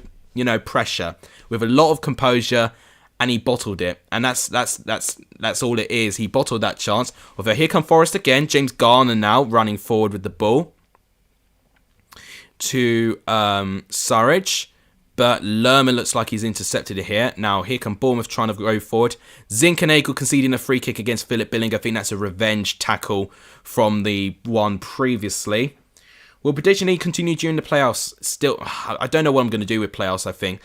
pressure, with a lot of composure. And he bottled it. And that's all it is. He bottled that chance. Although here come Forest again. James Garner now running forward with the ball. To Surridge. But Lerma looks like he's intercepted it here. Now here come Bournemouth trying to go forward. Zinchenko conceding a free kick against Philip Billing. I think that's a revenge tackle from the one previously. Will prediction league continue during the playoffs? Still, I don't know what I'm going to do with playoffs, I think.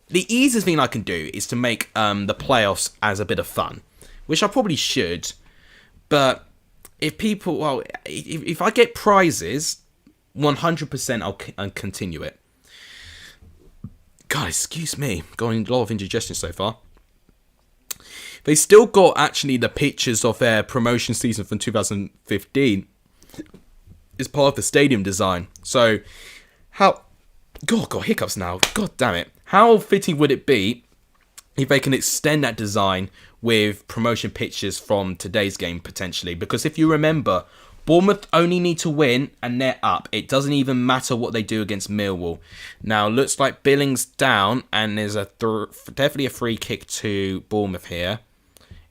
The easiest thing I can do is to make the playoffs as a bit of fun, which I probably should. But if I get prizes, 100% I'll continue it. God, excuse me, going a lot of indigestion so far. They still got actually the pictures of their promotion season from 2015 as part of the stadium design. So how? God, got hiccups now. God damn it. How fitting would it be if they can extend that design with promotion pictures from today's game, potentially? Because if you remember, Bournemouth only need to win and they're up. It doesn't even matter what they do against Millwall. Now, looks like Billing's down and there's definitely a free kick to Bournemouth here.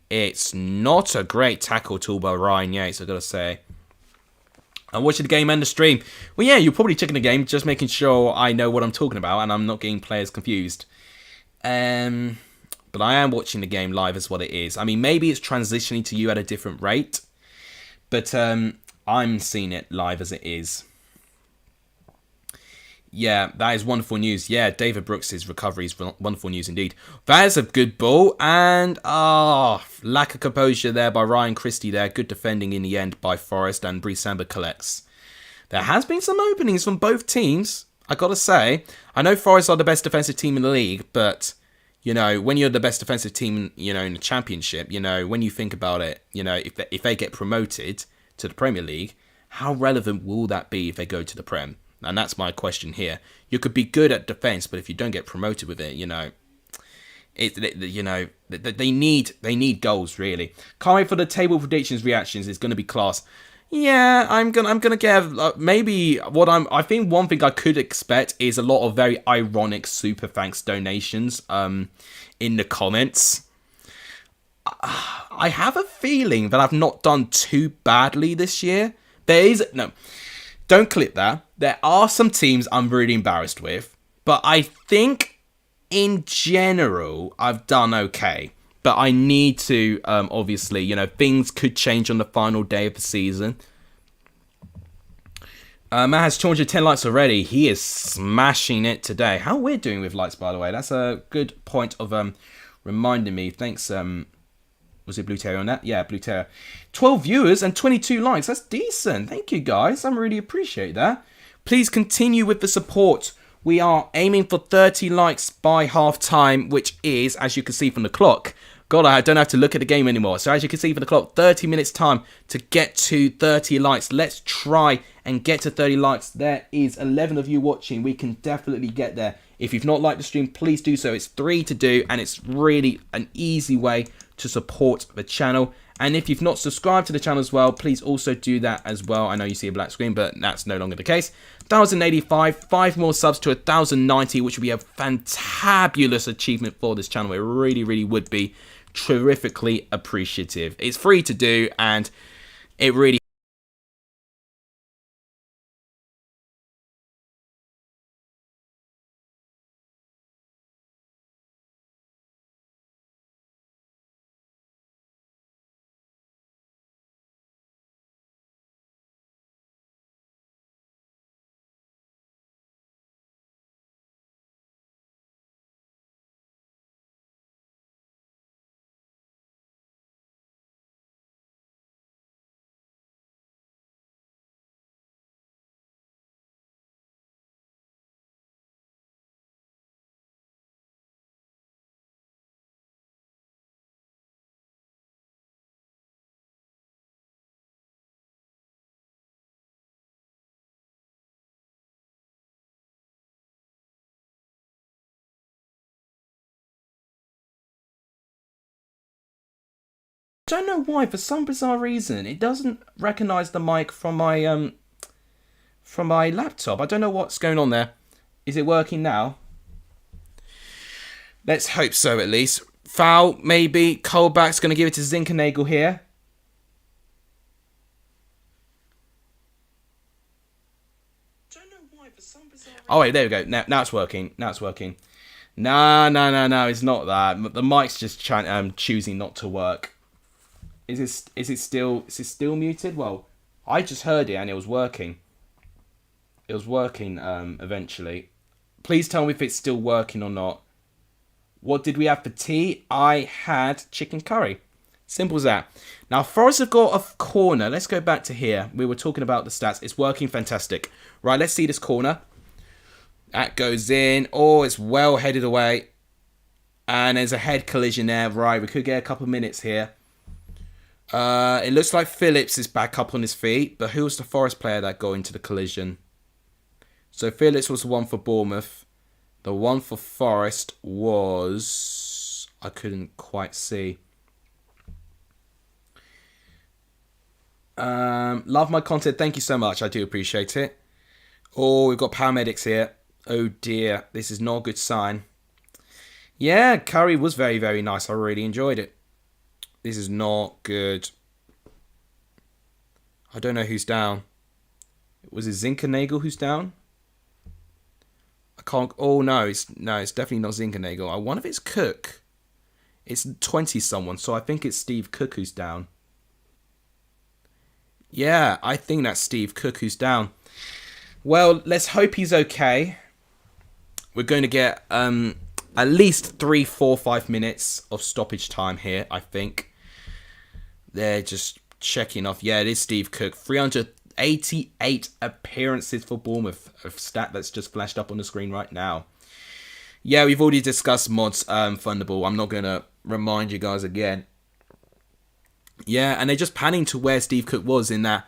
It's not a great tackle tool by Ryan Yates, I've got to say. I'm watching the game and the stream. Well, yeah, you're probably checking the game, just making sure I know what I'm talking about and I'm not getting players confused. But I am watching the game live as what it is. I mean, maybe it's transitioning to you at a different rate, but I'm seeing it live as it is. Yeah, that is wonderful news. Yeah, David Brooks' recovery is wonderful news indeed. That is a good ball. And, lack of composure there by Ryan Christie there. Good defending in the end by Forest, and Samba collects. There has been some openings from both teams, I got to say. I know Forest are the best defensive team in the league, but, you know, when you're the best defensive team, you know, in the Championship, you know, when you think about it, you know, if they get promoted to the Premier League, how relevant will that be if they go to the Prem? And that's my question here. You could be good at defense, but if you don't get promoted with it, you know, they need goals really. Can't wait for the table predictions reactions. It's going to be class. Yeah, I'm gonna get maybe I think one thing I could expect is a lot of very ironic super thanks donations in the comments. I have a feeling that I've not done too badly this year. Don't clip that. There are some teams I'm really embarrassed with, but I think in general I've done okay. But I need to, obviously, you know, things could change on the final day of the season. Matt has 210 likes already. He is smashing it today. How we're doing with likes, by the way. That's a good point of reminding me. Thanks, was it Blue Terrier on that? Yeah, Blue Terrier. 12 viewers and 22 likes. That's decent. Thank you, guys. I really appreciate that. Please continue with the support. We are aiming for 30 likes by half-time, which is, as you can see from the clock. God, I don't have to look at the game anymore. So as you can see from the clock, 30 minutes time to get to 30 likes. Let's try and get to 30 likes. There is 11 of you watching. We can definitely get there. If you've not liked the stream, please do so. It's 3 to do, and it's really an easy way to support the channel. And if you've not subscribed to the channel as well, please also do that as well. I know you see a black screen, but that's no longer the case. 1,085, 5 more subs to 1,090, which would be a fantabulous achievement for this channel. It really, really would be terrifically appreciative. It's free to do, and it really... I don't know why, for some bizarre reason, it doesn't recognise the mic from my laptop. I don't know what's going on there. Is it working now? Let's hope so, at least. Foul, maybe. Colback's going to give it to Zinkernagel here. Oh, wait, there we go. Now it's working. Now it's working. No, it's not that. The mic's just choosing not to work. Is it still muted? Well, I just heard it and it was working. It was working eventually. Please tell me if it's still working or not. What did we have for tea? I had chicken curry. Simple as that. Now, Forest have got a corner. Let's go back to here. We were talking about the stats. It's working fantastic. Right, let's see this corner. That goes in. Oh, it's well headed away. And there's a head collision there. Right, we could get a couple of minutes here. It looks like Phillips is back up on his feet. But who was the Forest player that got into the collision? So Phillips was the one for Bournemouth. The one for Forest was... I couldn't quite see. Love my content. Thank you so much. I do appreciate it. Oh, we've got paramedics here. Oh dear. This is not a good sign. Yeah, curry was very, very nice. I really enjoyed it. This is not good. I don't know who's down. Was it Zinkernagel who's down? I can't. Oh no, it's definitely not Zinkernagel. I wonder if it's Cook. It's 20 someone, so I think it's Steve Cook who's down. Yeah, I think that's Steve Cook who's down. Well, let's hope he's okay. We're going to get at least 3, 4, 5 minutes of stoppage time here, I think. They're just checking off. Yeah, it is Steve Cook. 388 appearances for Bournemouth. A stat that's just flashed up on the screen right now. Yeah, we've already discussed mods, Thunderball. I'm not going to remind you guys again. Yeah, and they're just panning to where Steve Cook was in that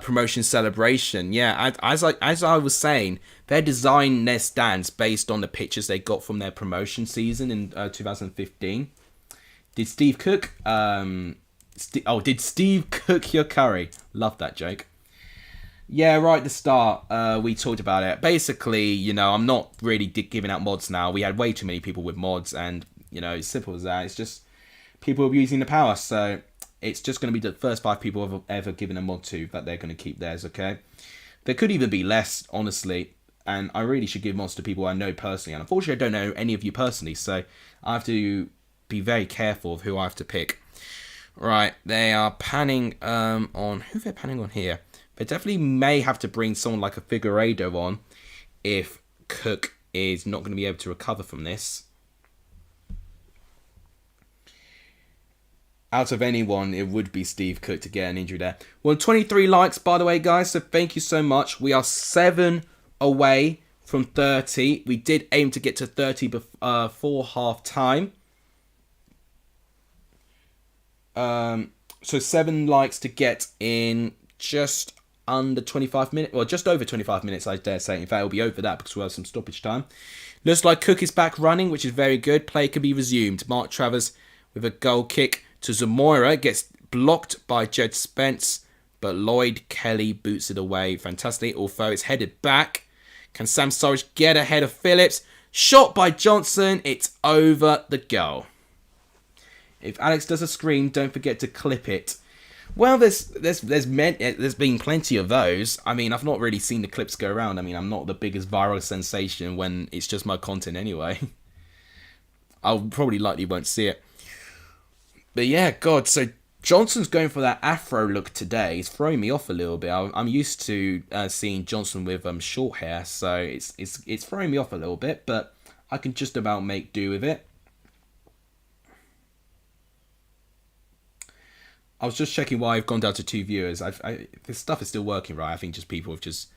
promotion celebration. Yeah, as I was saying, they designed their stands based on the pictures they got from their promotion season in 2015. Did Steve Cook... did Steve cook your curry? Love that joke. Yeah, right at the start, we talked about it. Basically, you know, I'm not really giving out mods now. We had way too many people with mods, and, you know, it's simple as that. It's just people abusing the power, so it's just going to be the first 5 people I've ever given a mod to that they're going to keep theirs, okay? There could even be less, honestly, and I really should give mods to people I know personally, and unfortunately I don't know any of you personally, so I have to be very careful of who I have to pick. Right, they are panning on... Who they're panning on here? They definitely may have to bring someone like a Figueiredo on if Cook is not going to be able to recover from this. Out of anyone, it would be Steve Cook to get an injury there. Well, 23 likes, by the way, guys, so thank you so much. We are 7 away from 30. We did aim to get to 30 before half-time. So 7 likes to get in just under 25 minutes. Well, just over 25 minutes, I dare say. In fact, it'll be over that because we'll have some stoppage time. Looks like Cook is back running, which is very good. Play can be resumed. Mark Travers with a goal kick to Zamora. Gets blocked by Jed Spence, but Lloyd Kelly boots it away. Fantastic. Although it's headed back. Can Sam Surridge get ahead of Phillips? Shot by Johnson. It's over the goal. If Alex does a scream, don't forget to clip it. Well, there's been plenty of those. I mean, I've not really seen the clips go around. I mean, I'm not the biggest viral sensation when it's just my content anyway. I'll probably likely won't see it. But yeah, God, so Johnson's going for that afro look today. It's throwing me off a little bit. I'm used to seeing Johnson with short hair, so it's throwing me off a little bit, but I can just about make do with it. I was just checking why I've gone down to 2 viewers. This stuff is still working, right? I think just people have just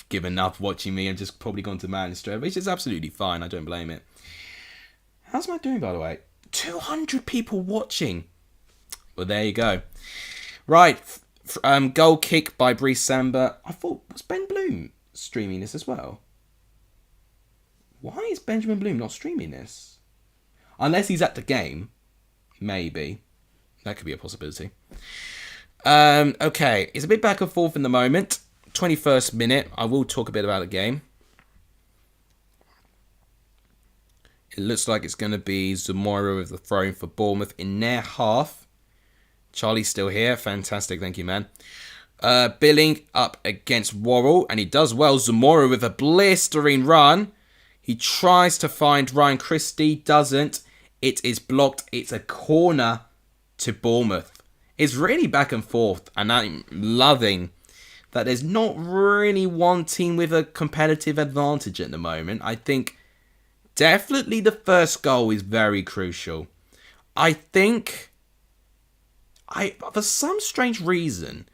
given up watching me and just probably gone to man straight, which is absolutely fine. I don't blame it. How's my doing, by the way? 200 people watching. Well, there you go. Right. Goal kick by Brice Samba. I thought, was Ben Bloom streaming this as well? Why is Benjamin Bloom not streaming this? Unless he's at the game. Maybe. That could be a possibility. Okay, it's a bit back and forth in the moment. 21st minute. I will talk a bit about the game. It looks like it's going to be Zamora with the throw for Bournemouth in their half. Charlie's still here. Fantastic. Thank you, man. Billing up against Worrell. And he does well. Zamora with a blistering run. He tries to find Ryan Christie. Doesn't. It is blocked. It's a corner to Bournemouth. It's really back and forth, and I'm loving that there's not really one team with a competitive advantage at the moment. I think definitely the first goal is very crucial. I think, for some strange reason,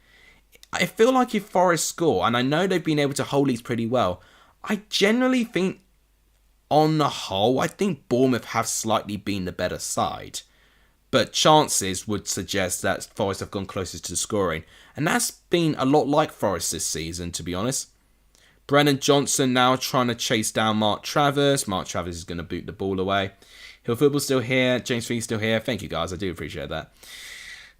I feel like if Forest score, and I know they've been able to hold these pretty well, I generally think, on the whole, I think Bournemouth have slightly been the better side. But chances would suggest that Forest have gone closest to scoring. And that's been a lot like Forest this season, to be honest. Brennan Johnson now trying to chase down Mark Travers. Mark Travers is going to boot the ball away. Hill Football's still here. James Free's still here. Thank you, guys. I do appreciate that.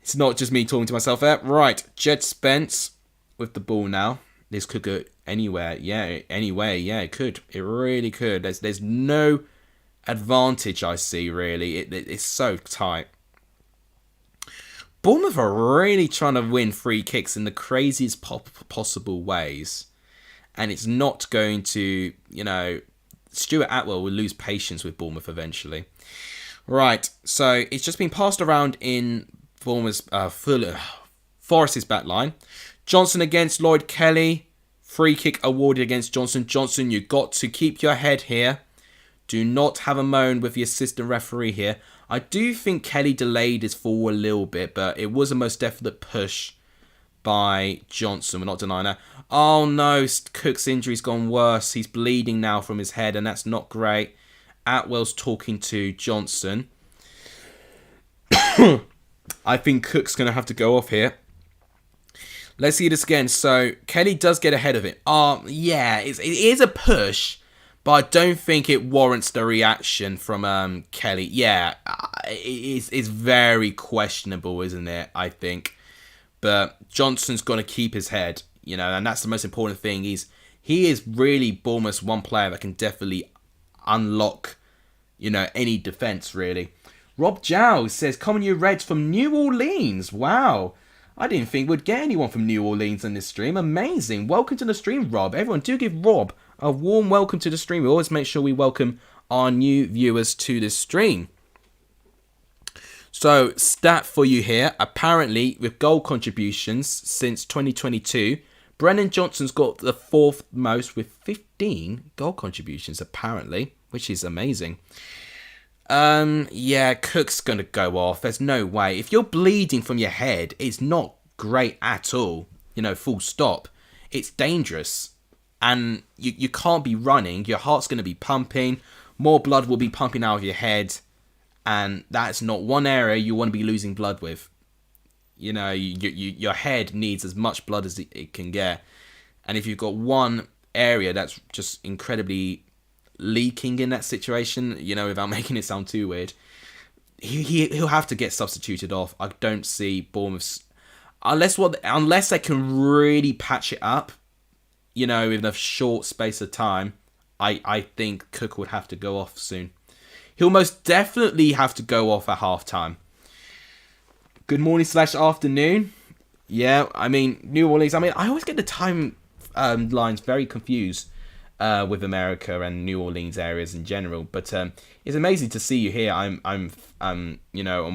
It's not just me talking to myself there. Right. Jed Spence with the ball now. This could go anywhere. Yeah, anyway. Yeah, it could. It really could. There's no advantage I see, really. It's so tight. Bournemouth are really trying to win free kicks in the craziest possible ways. And it's not going to, Stuart Atwell will lose patience with Bournemouth eventually. Right, so it's just been passed around in Bournemouth's Forest's back line. Johnson against Lloyd Kelly. Free kick awarded against Johnson. Johnson, you got to keep your head here. Do not have a moan with the assistant referee here. I do think Kelly delayed his fall a little bit, but it was a most definite push by Johnson. We're not denying that. Oh no, Cook's injury's gone worse. He's bleeding now from his head, and that's not great. Atwell's talking to Johnson. I think Cook's going to have to go off here. Let's see this again. So, Kelly does get ahead of it. Yeah, it is a push, but I don't think it warrants the reaction from Kelly. Yeah, it's very questionable, isn't it? I think. But Johnson's going to keep his head, and that's the most important thing. He is really Bournemouth's one player that can definitely unlock, any defence, really. Rob Giles says, "Coming you Reds from New Orleans." Wow. I didn't think we'd get anyone from New Orleans on this stream. Amazing. Welcome to the stream, Rob. Everyone, do give Rob a warm welcome to the stream. We always make sure we welcome our new viewers to this stream. So, stat for you here. Apparently, with goal contributions since 2022, Brennan Johnson's got the 4th most with 15 goal contributions, apparently, which is amazing. Yeah, Cook's going to go off. There's no way. If you're bleeding from your head, it's not great at all. Full stop. It's dangerous. And you can't be running. Your heart's going to be pumping. More blood will be pumping out of your head. And that's not one area you want to be losing blood with. Your head needs as much blood as it can get. And if you've got one area that's just incredibly leaking in that situation, without making it sound too weird, he'll have to get substituted off. I don't see Bournemouth's, unless they can really patch it up, in a short space of time. I think Cook would have to go off soon. He'll most definitely have to go off at half-time. Good morning / afternoon. Yeah, New Orleans. I always get the time lines very confused with America and New Orleans areas in general. But it's amazing to see you here. I'm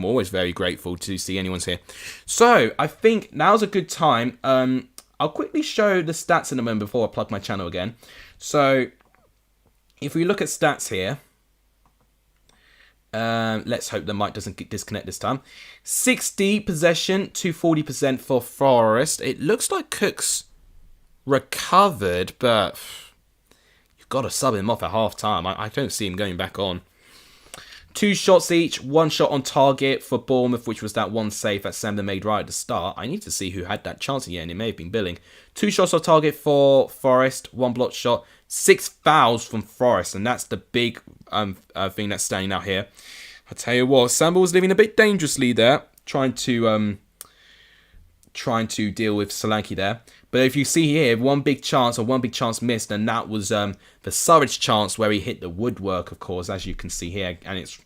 always very grateful to see anyone's here. So I think now's a good time. I'll quickly show the stats in a moment before I plug my channel again. So if we look at stats here. Let's hope the mic doesn't disconnect this time. 60 possession to 40% for Forest. It looks like Cook's recovered, but you've got to sub him off at half time. I don't see him going back on. 2 shots each, 1 shot on target for Bournemouth, which was that one save that Samden made right at the start. I need to see who had that chance again. It may have been Billing. 2 shots on target for Forest, 1 blocked shot, 6 fouls from Forest, and that's the big thing that's standing out here. I tell you what, Samba was living a bit dangerously there, trying to deal with Solanke there. But if you see here, one big chance missed, and that was the Surridge chance where he hit the woodwork, of course, as you can see here, and it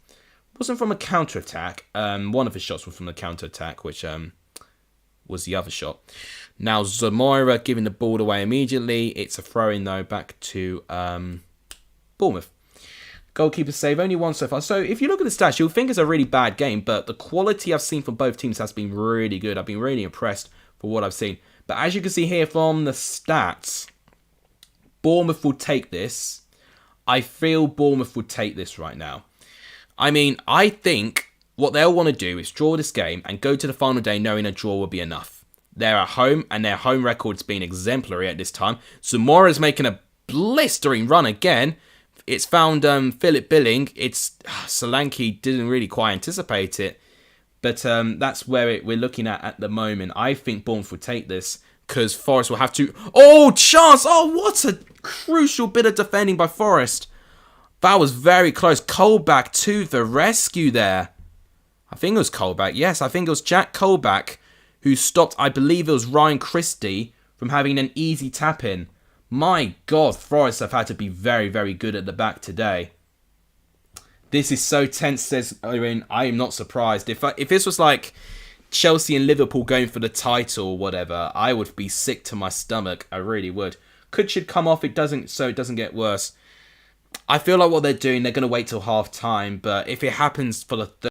wasn't from a counter-attack. One of his shots was from the counter-attack, which was the other shot. Now Zamora giving the ball away immediately. It's a throw-in, though, back to Bournemouth. Goalkeeper save, only 1 so far. So if you look at the stats, you'll think it's a really bad game, but the quality I've seen from both teams has been really good. I've been really impressed for what I've seen. But as you can see here from the stats, Bournemouth will take this. I feel Bournemouth would take this right now. I think what they'll want to do is draw this game and go to the final day knowing a draw will be enough. They're at home, and their home record's been exemplary at this time. Zamora's making a blistering run again. It's found Philip Billing. Solanke didn't really quite anticipate it. But that's where we're looking at the moment. I think Bournemouth will take this because Forest will have to... Oh, chance! Oh, what a crucial bit of defending by Forest. That was very close. Colback to the rescue there. I think it was Colback. Yes, I think it was Jack Colback who stopped, I believe it was Ryan Christie, from having an easy tap-in. My God, Forest have had to be very, very good at the back today. This is so tense, says Owen. I am not surprised. If this was like Chelsea and Liverpool going for the title or whatever, I would be sick to my stomach. I really would. should come off. It doesn't get worse. I feel like what they're doing, they're going to wait till half time. But if it happens for the